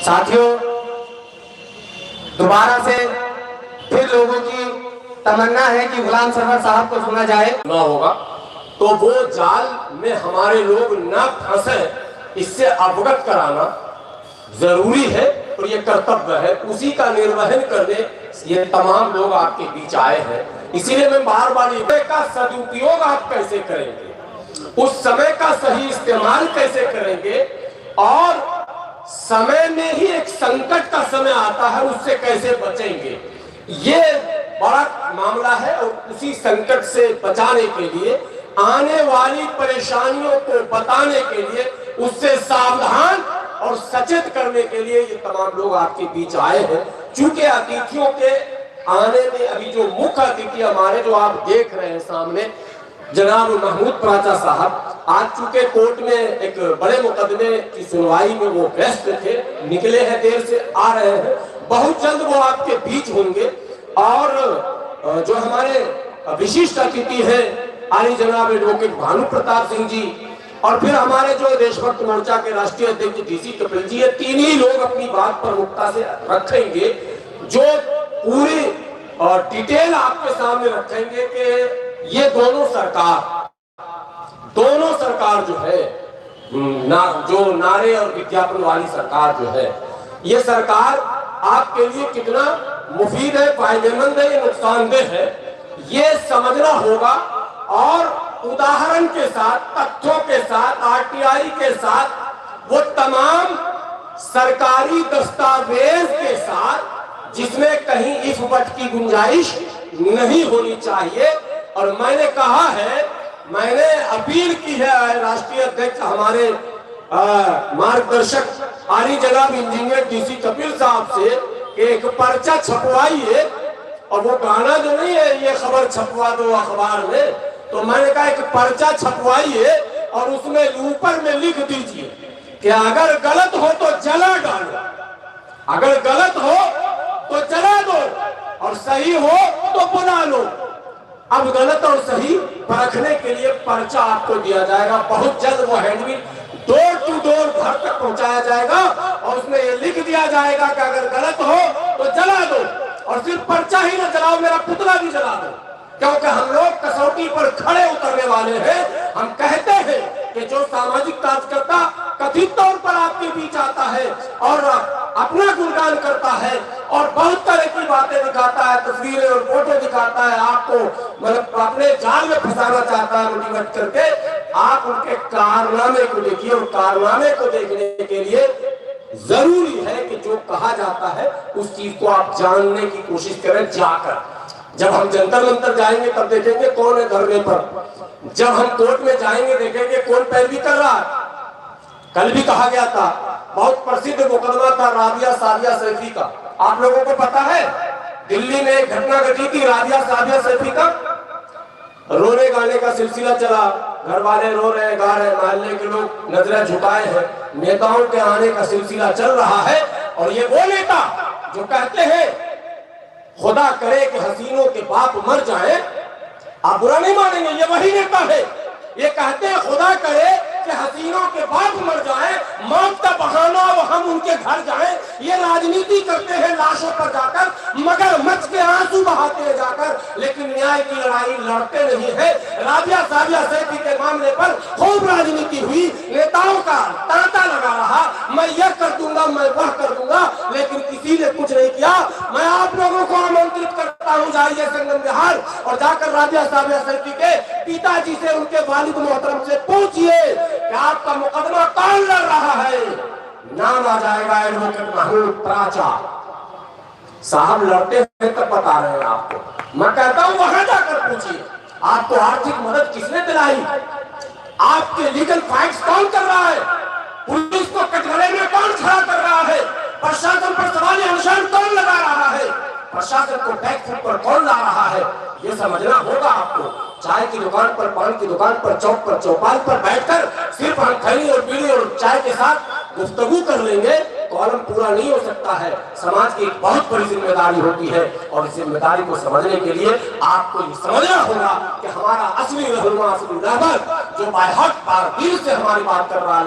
साथियों, दोबारा से फिर लोगों की तमन्ना है कि गुलाम सरवर साहब को सुना जाए। ना होगा तो वो जाल में हमारे लोग न फंसे, इससे अवगत कराना जरूरी है और ये कर्तव्य है। उसी का निर्वहन करने ये तमाम लोग आपके बीच आए हैं। इसीलिए मैं बार बार का सदुपयोग आप कैसे करेंगे, उस समय का सही इस्तेमाल कैसे करेंगे, और समय में ही एक संकट का समय आता है, उससे कैसे बचेंगे, ये बड़ा मामला है। और उसी संकट से बचाने के लिए, आने वाली परेशानियों को बताने के लिए, उससे सावधान और सचेत करने के लिए ये तमाम लोग आपके बीच आए हैं। चूंकि अतिथियों के आने में अभी जो मुख्य अतिथि हमारे जो आप देख रहे हैं सामने, जनाब महमूद प्राचा साहब, आज चूंकि कोर्ट में एक बड़े मुकदमे की सुनवाई में वो व्यस्त थे, निकले हैं, देर से आ रहे हैं, बहुत जल्द वो आपके बीच होंगे। और जो हमारे विशिष्ट अतिथि हैं आली जनाब एडवोकेट भानु प्रताप सिंह जी, और फिर हमारे जो देशभक्त मोर्चा के राष्ट्रीय अध्यक्ष डीसी कपिल जी, ये तीन ही लोग अपनी बात प्रमुखता से रखेंगे, जो पूरी डिटेल आपके सामने रखेंगे कि ये दोनों सरकार जो है, जो नारे और विज्ञापन वाली सरकार जो है, ये सरकार आपके लिए कितना मुफीद है, फायदेमंद है, ये नुकसानदेह है, ये समझना होगा। और उदाहरण के साथ, तथ्यों के साथ, आरटीआई के साथ, वो तमाम सरकारी दस्तावेज के साथ जिसमें कहीं इफ बट की गुंजाइश नहीं होनी चाहिए। और मैंने कहा है, मैंने अपील की है राष्ट्रीय अध्यक्ष हमारे मार्गदर्शक आली जनाब इंजीनियर डीसी कपिल साहब से कि एक पर्चा छपवाइए, और वो गाना जो नहीं है, ये खबर छपवा दो अखबार में, तो मैंने कहा एक पर्चा छपवाइए और उसमें ऊपर में लिख दीजिए कि अगर गलत हो तो जला डालो, अगर गलत हो तो जला दो, और सही हो तो बुला लो। अब गलत और सही परखने के लिए पर्चा आपको दिया जाएगा, बहुत जल्द वो हैंडबिल डोर टू डोर घर तक पहुंचाया जाएगा, और उसमें ये लिख दिया जाएगा कि अगर गलत हो तो जला दो, और सिर्फ पर्चा ही ना जलाओ, मेरा पुतला भी जला दो, क्योंकि हम लोग कसौटी पर खड़े उतरने वाले हैं। हम कहते हैं कि जो सामाजिक कार्यकर्ता कथित तौर पर आपके बीच आता है और अपना गुणगान करता है और बहुत तरह की बातें दिखाता है, तस्वीरें और फोटो दिखाता है, आपको मतलब अपने जाल में फंसाना चाहता है मोटिवेट करके, आप उनके कारनामे को देखिए। और कारनामे को देखने के लिए जरूरी है कि जो कहा जाता है उस चीज को आप जानने की कोशिश करें जाकर। जब हम जंतर मंतर जाएंगे तब देखेंगे कौन है धरने पर, जब हम कोर्ट में जाएंगे देखेंगे कौन पैरवी कर रहा है। कल भी कहा गया था, बहुत प्रसिद्ध मुकदमा था राबिया सादिया सैफी का, आप लोगों को पता है, दिल्ली में एक घटना घटी थी राबिया सादिया सैफी का, रोने गाने का सिलसिला चला, घर वाले रो रहे हैं, गा रहे हैं, मोहल्ले के लोग नजरें झुकाए हैं, नेताओं के आने का सिलसिला चल रहा है। और ये वो नेता जो कहते हैं खुदा करे कि हसीनों के बाप मर जाए, आप बुरा नहीं मानेंगे, ये वही नेता है। ये कहते हैं खुदा करे कि हसीनों के बाप मर जाए, मौत का बहाना हो हम उनके घर जाएं। ये राजनीति करते हैं लाशों पर जाकर, मगर मच के आंसू बहाते हैं जाकर, लेकिन न्याय की लड़ाई लड़ते नहीं है। राबिया सादिया सैफी के मामले पर खूब राजनीति हुई, नेताओं का तांता लगा रहा, मैं यह कर दूंगा, मैं वह कर दूंगा, लेकिन किसी ने कुछ नहीं किया। मैं आप लोगों को आमंत्रित करता हूँ, जाइए संगम विहार और जाकर राबिया सादिया सैफी के पिताजी से, उनके वालिद मोहतरम से पूछिए कि आपका मुकदमा कौन लड़ रहा है। नाम आ जाएगा एडवोकेट महमूद प्राचा साहब, लड़ते हैं तब बता रहे हैं आपको। मैं कहता हूं वहां जाकर पूछिए, आपको आर्थिक मदद किसने दिलाई, आपके लीगल फाइट्स कौन कर रहा है, पुलिस को कटघरे में कौन खड़ा कर रहा है, प्रशासन पर सवालिया निशान कौन लगा रहा है, प्रशासन को बैकफुट पर कौन ला रहा है, ये समझना होगा आपको। चाय की दुकान पर, पान की दुकान पर, चौक पर, चौपाल पर बैठकर सिर्फ हम खैनी और बीड़ी और चाय के साथ गुफ्तगू कर लेंगे, कॉलम पूरा नहीं हो सकता है। समाज की एक बहुत बड़ी जिम्मेदारी होती है, और इस जिम्मेदारी को समझने के लिए आपको ये समझना होगा कि हमारा असली रहनुमा, असली रहबर जो बाय हक दिल से हमारी बात कर रहा है,